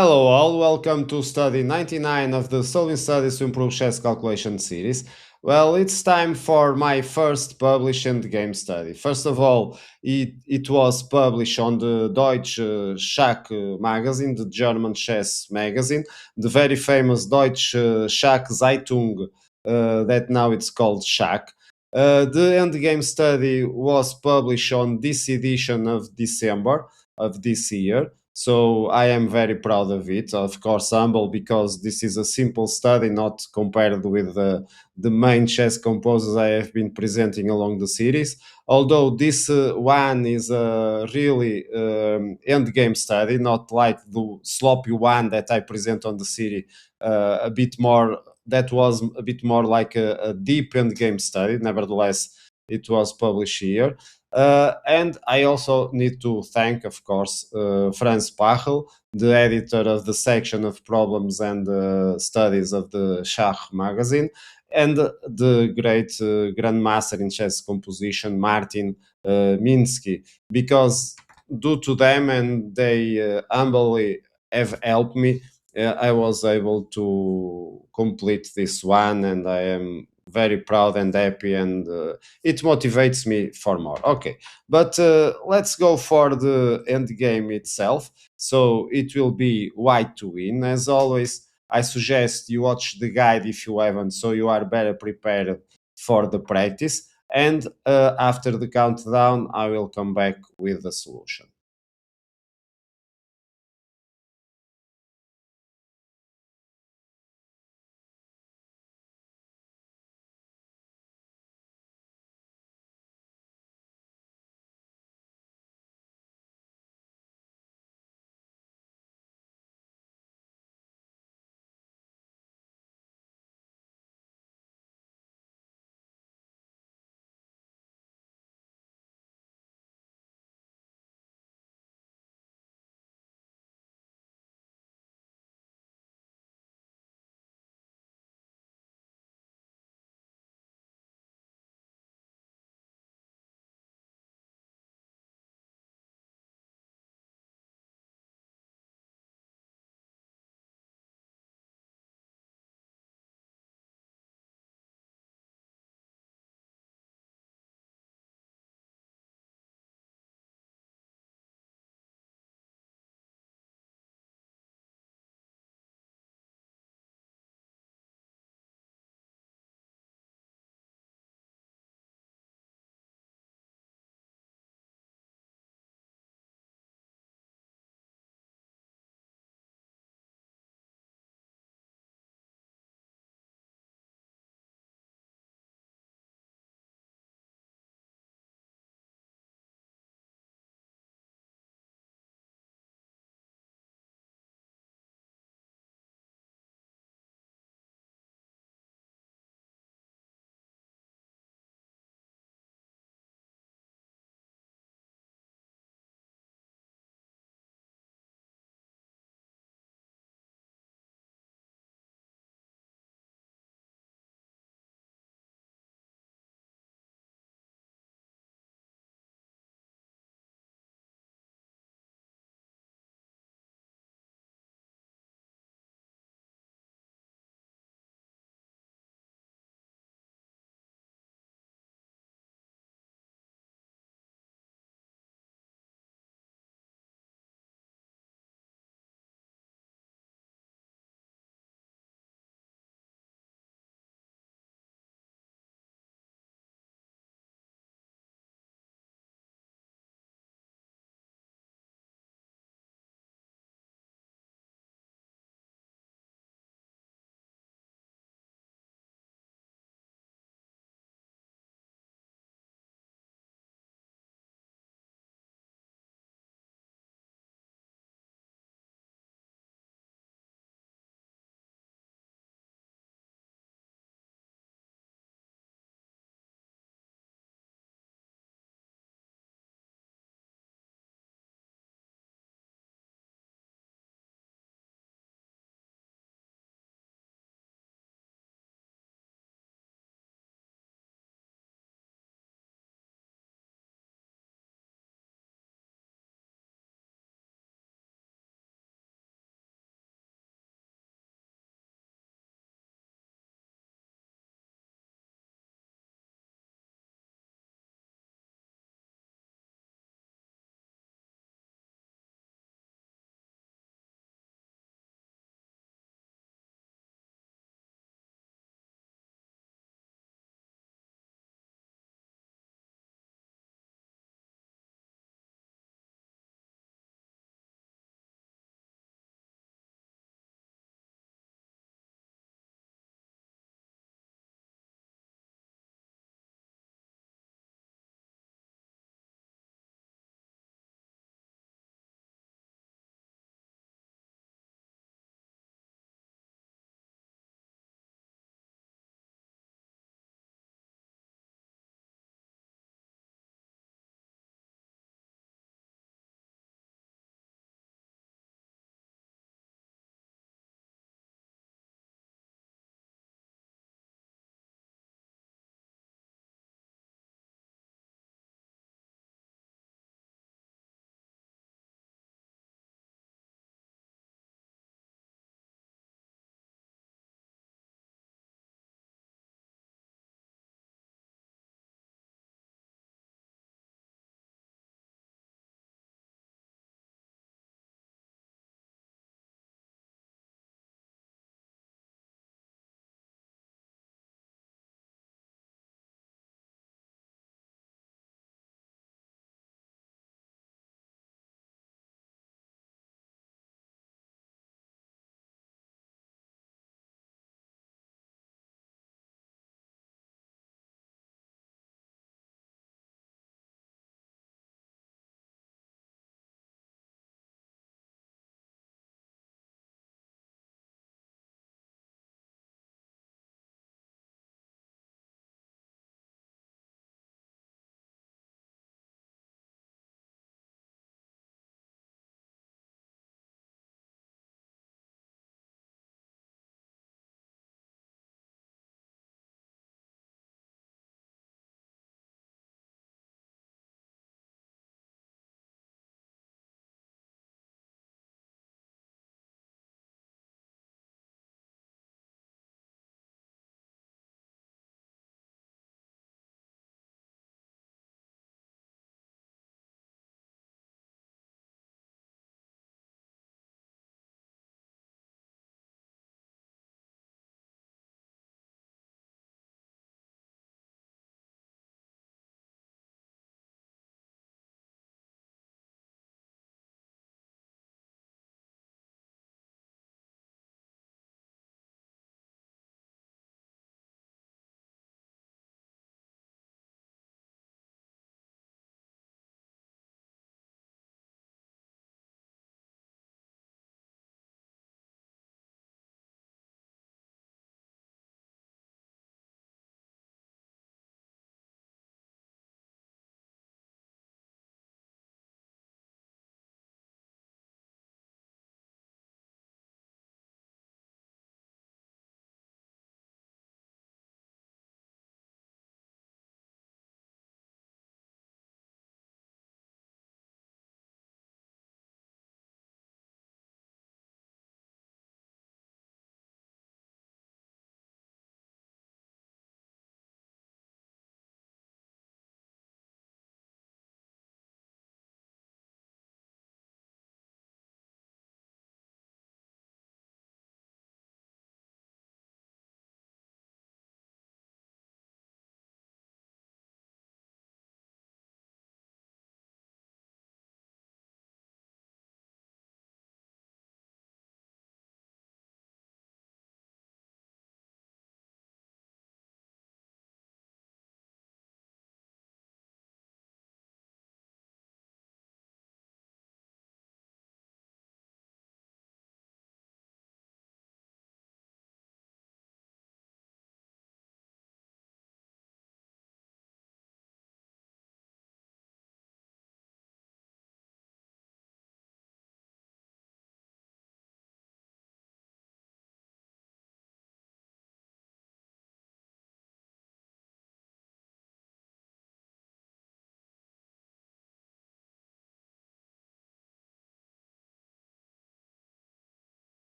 Hello all, welcome to study 99 of the Solving Studies to Improve Chess Calculation series. Well, it's time for my first published game study. First of all, it was published on the Deutsche Schach magazine, the German chess magazine, the very famous Deutsche Schach Zeitung, that now it's called Schach. The endgame study was published on this edition of December of this year. So I am very proud of it. Of course, humble because this is a simple study, not compared with the main chess composers I have been presenting along the series. Although this one is a really end game study, not like the sloppy one that I present on the series, a bit more. That was a bit more like a deep end game study. Nevertheless, it was published here. And I also need to thank, of course, Franz Pachel, the editor of the section of problems and studies of the Schach magazine, and the great grandmaster in chess composition, Martin Minsky, because due to them and they humbly have helped me, I was able to complete this one, and I am very proud and happy, and it motivates me for more. Okay, but let's go for the end game itself. So it will be white to win. As always, I suggest you watch the guide if you haven't, so you are better prepared for the practice. And after the countdown, I will come back with the solution.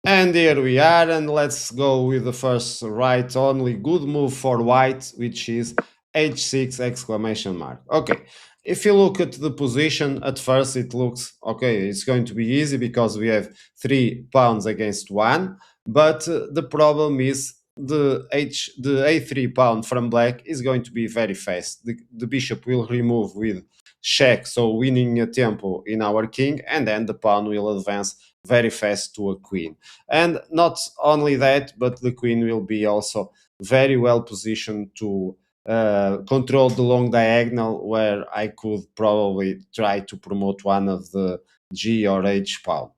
And here we are, and let's go with the first right only good move for white, which is h6 exclamation mark. Okay, if you look at the position at first, it looks okay, it's going to be easy because we have 3 pawns against 1, but the problem is the a3 pawn from black is going to be very fast. The bishop will remove with check, so winning a tempo in our king, and then the pawn will advance very fast to a queen. And not only that, but the queen will be also very well positioned to control the long diagonal, where I could probably try to promote one of the G or H pawn.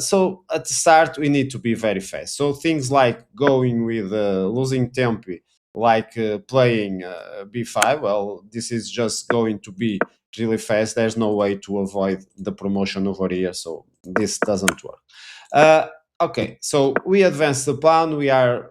So at the start, we need to be very fast. So things like going with losing tempo, like playing b5, well, this is just going to be really fast. There's no way to avoid the promotion over here, so this doesn't work. Uh, okay, so we advance the pawn. We are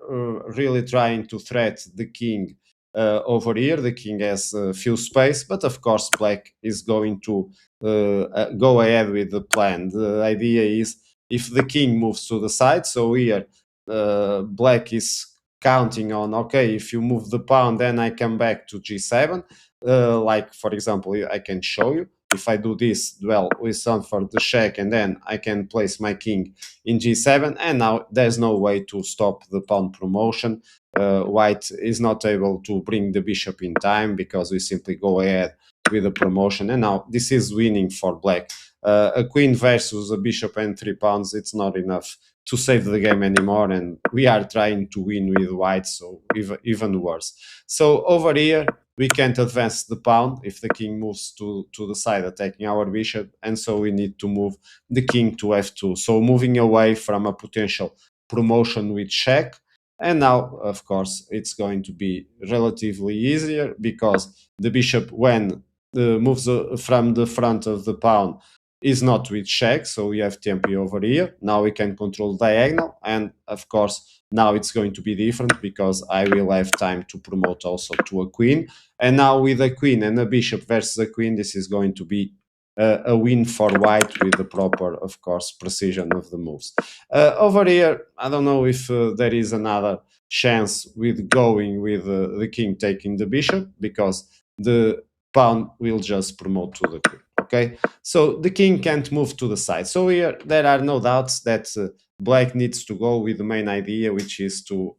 really trying to threat the king over here. The king has a few space, but of course black is going to go ahead with the plan. The idea is if the king moves to the side, so here black is counting on, okay, if you move the pawn, then I come back to g7. Like, for example, I can show you. If I do this, well, we send for the check, and then I can place my king in g7, and now there's no way to stop the pawn promotion. White is not able to bring the bishop in time because we simply go ahead with the promotion, and now this is winning for black. A queen versus a bishop and 3 pawns, it's not enough to save the game anymore, and we are trying to win with white, so even worse. So over here, we can't advance the pawn if the king moves to the side attacking our bishop, and so we need to move the king to f2. So moving away from a potential promotion with check. And now, of course, it's going to be relatively easier because the bishop, when moves from the front of the pawn, is not with check, so we have tempo over here. Now we can control diagonal, and of course now it's going to be different because I will have time to promote also to a queen. And now with a queen and a bishop versus a queen, this is going to be a win for white with the proper, of course, precision of the moves. Over here, I don't know if there is another chance with going with the king taking the bishop, because the pawn will just promote to the queen. Okay, so the king can't move to the side. So here there are no doubts that black needs to go with the main idea, which is to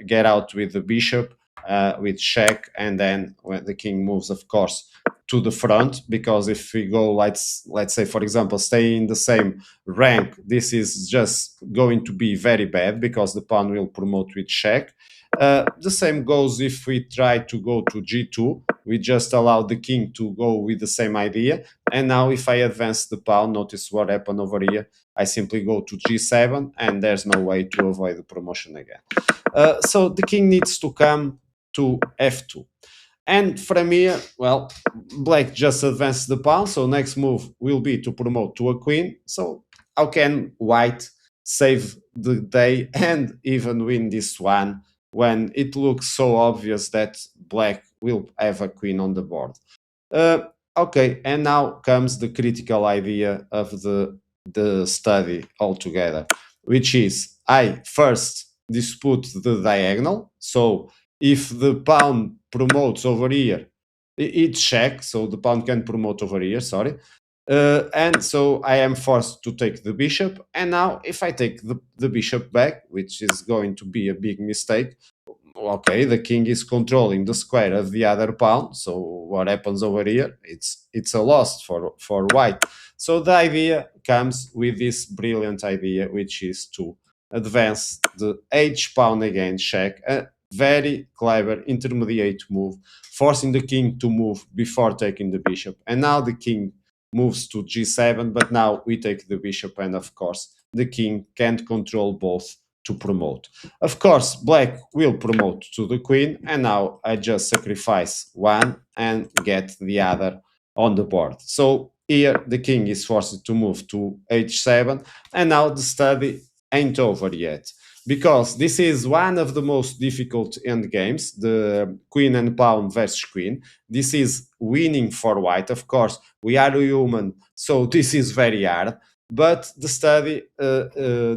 get out with the bishop with check, and then when the king moves, of course, to the front, because if we go, let's say, for example, stay in the same rank, this is just going to be very bad because the pawn will promote with check. The same goes if we try to go to g2. We just allow the king to go with the same idea, and now if I advance the pawn, notice what happened over here. I simply go to g7, and there's no way to avoid the promotion again. So the king needs to come to f2. And from here, well, black just advanced the pawn, so next move will be to promote to a queen. So how can white save the day and even win this one when it looks so obvious that black will have a queen on the board? Okay, and now comes the critical idea of the study altogether, which is I first dispute the diagonal. So if the pawn promotes over here, it checks, so the pawn can promote over here, sorry. And so I am forced to take the bishop. And now if I take the bishop back, which is going to be a big mistake, okay, the king is controlling the square of the other pawn. So what happens over here? It's a loss for white. So the idea comes with this brilliant idea, which is to advance the h pawn again, check. A very clever intermediate move, forcing the king to move before taking the bishop. And now the king moves to g7, but now we take the bishop, and of course the king can't control both to promote. Of course, black will promote to the queen, and now I just sacrifice one and get the other on the board. So here the king is forced to move to h7, and now the study ain't over yet, because this is one of the most difficult endgames, the queen and pawn versus queen. This is winning for white. Of course, we are human, so this is very hard. but the study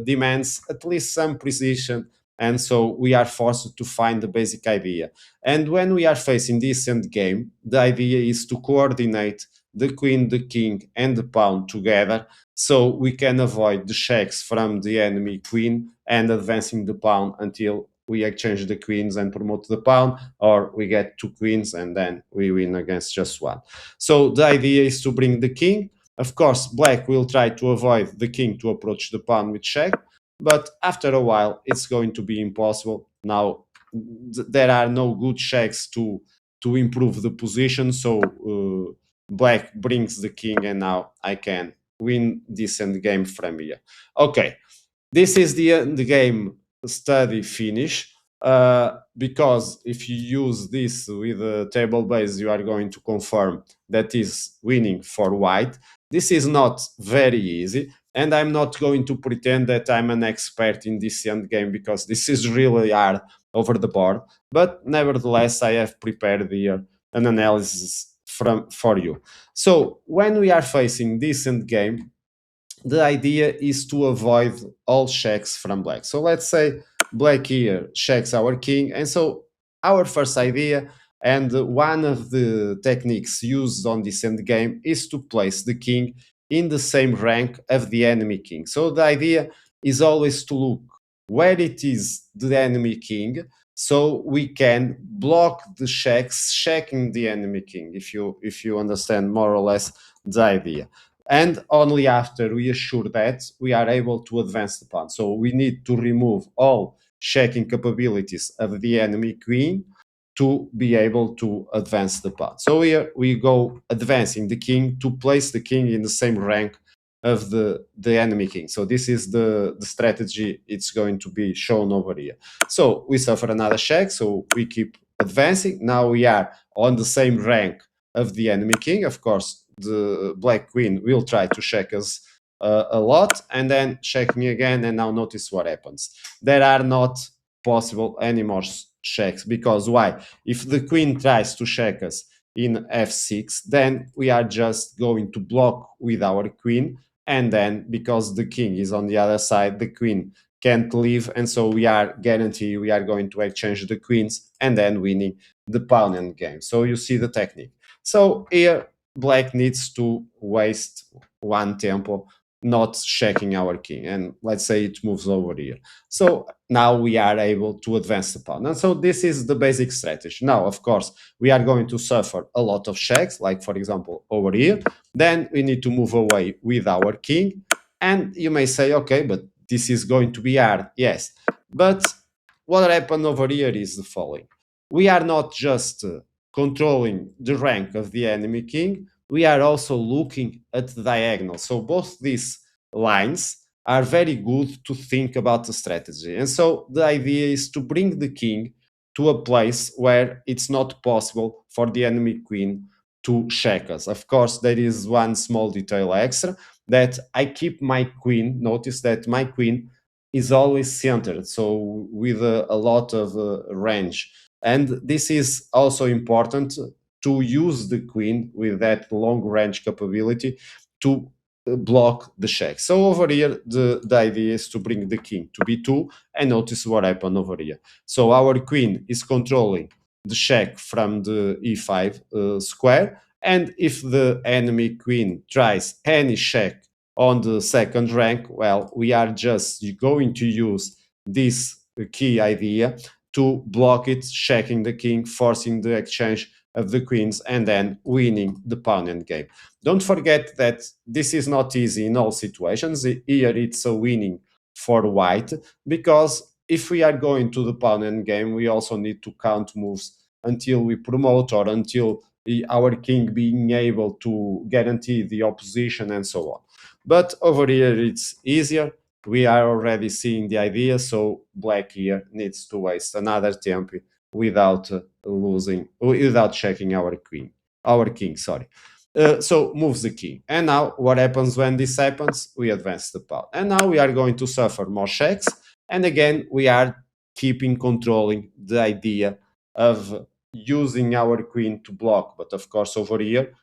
demands at least some precision, and so we are forced to find the basic idea. And when we are facing this end game, the idea is to coordinate the queen, the king, and the pawn together, so we can avoid the checks from the enemy queen and advancing the pawn until we exchange the queens and promote the pawn, or we get two queens and then we win against just one. So the idea is to bring the king. Of course, black will try to avoid the king to approach the pawn with check, but after a while, it's going to be impossible. Now, there are no good checks to improve the position, so black brings the king, and now I can win this end game from here. Okay, this is the end game study finish. Because if you use this with a table base, you are going to confirm that is winning for white. This is not very easy, and I'm not going to pretend that I'm an expert in this end game because this is really hard over the board. But nevertheless, I have prepared here an analysis for you. So when we are facing this end game, the idea is to avoid all checks from black. So let's say black here checks our king. And so our first idea, and one of the techniques used on this end game, is to place the king in the same rank of the enemy king. So the idea is always to look where it is the enemy king, so we can block the checks checking the enemy king, if you understand more or less the idea. And only after we assure that, we are able to advance the pawn. So we need to remove all checking capabilities of the enemy queen to be able to advance the pawn. So here we go advancing the king to place the king in the same rank of the enemy king. So this is the strategy it's going to be shown over here. So we suffer another check, so we keep advancing. Now we are on the same rank of the enemy king. Of course, the black queen will try to check us a lot, and then check me again, and now notice what happens. There are not possible any more checks, because why? If the queen tries to check us in f6, then we are just going to block with our queen, and then because the king is on the other side, the queen can't leave, and so we are guaranteed we are going to exchange the queens and then winning the pawn end game. So you see the technique. So here black needs to waste one tempo not checking our king, and let's say it moves over here. So now we are able to advance the pawn, and so this is the basic strategy. Now, of course, we are going to suffer a lot of checks, like for example over here. Then we need to move away with our king, and you may say, okay, but this is going to be hard. Yes, but what happened over here is the following. We are not just controlling the rank of the enemy king, we are also looking at the diagonal. So both these lines are very good to think about the strategy. And so the idea is to bring the king to a place where it's not possible for the enemy queen to check us. Of course, there is one small detail extra, that I keep my queen. Notice that my queen is always centered, so with a lot of range. And this is also important to use the queen with that long range capability to block the check. So over here, the idea is to bring the king to b2, and notice what happened over here. So our queen is controlling the check from the e5 square, and if the enemy queen tries any check on the second rank, well, we are just going to use this key idea to block it, checking the king, forcing the exchange of the queens, and then winning the pawn end game. Don't forget that this is not easy in all situations. Here it's a winning for white, because if we are going to the pawn end game, we also need to count moves until we promote, or until our king being able to guarantee the opposition, and so on. But over here it's easier. We are already seeing the idea, so black here needs to waste another tempo without without checking our king, sorry. So moves the king. And now what happens when this happens? We advance the pawn. And now we are going to suffer more checks. And again, we are keeping controlling the idea of using our queen to block. But of course, over here,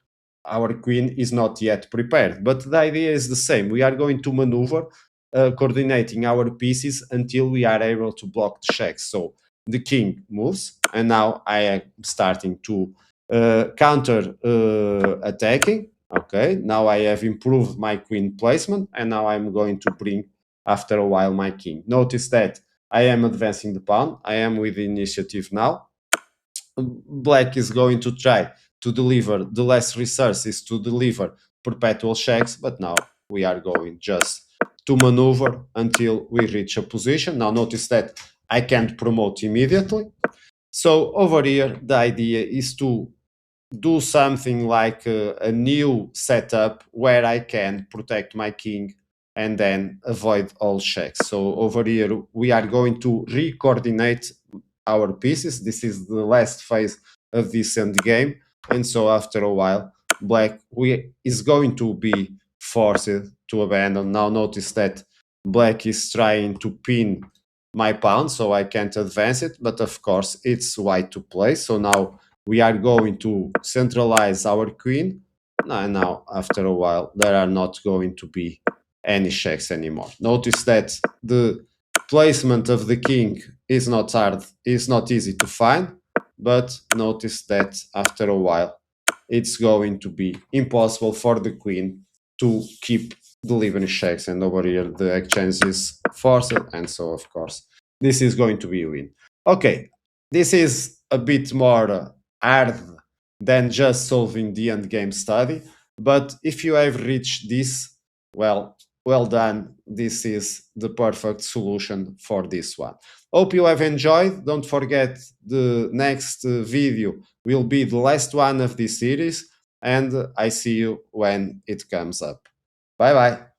our queen is not yet prepared. But the idea is the same. We are going to maneuver, coordinating our pieces until we are able to block the checks. So the king moves, and now I am starting to counter attacking. Okay, now I have improved my queen placement, and now I'm going to bring after a while my king. Notice that I am advancing the pawn. I am with the initiative now. Black is going to try to deliver the less resources to deliver perpetual checks, but now we are going just to maneuver until we reach a position. Now notice that I can't promote immediately. So over here, the idea is to do something like a new setup where I can protect my king and then avoid all checks. So over here, we are going to re-coordinate our pieces. This is the last phase of this end game. And so after a while, black is going to be forced to abandon. Now notice that black is trying to pin my pawn, so I can't advance it. But of course, it's white to play. So now we are going to centralize our queen. And now, after a while, there are not going to be any checks anymore. Notice that the placement of the king is not hard, is not easy to find, but notice that after a while, it's going to be impossible for the queen to keep delivering checks. And over here, the exchange is forced, and so of course, this is going to be a win. Okay, this is a bit more hard than just solving the end game study. But if you have reached this, well, well done. This is the perfect solution for this one. Hope you have enjoyed. Don't forget the next video will be the last one of this series, and I see you when it comes up. Bye bye.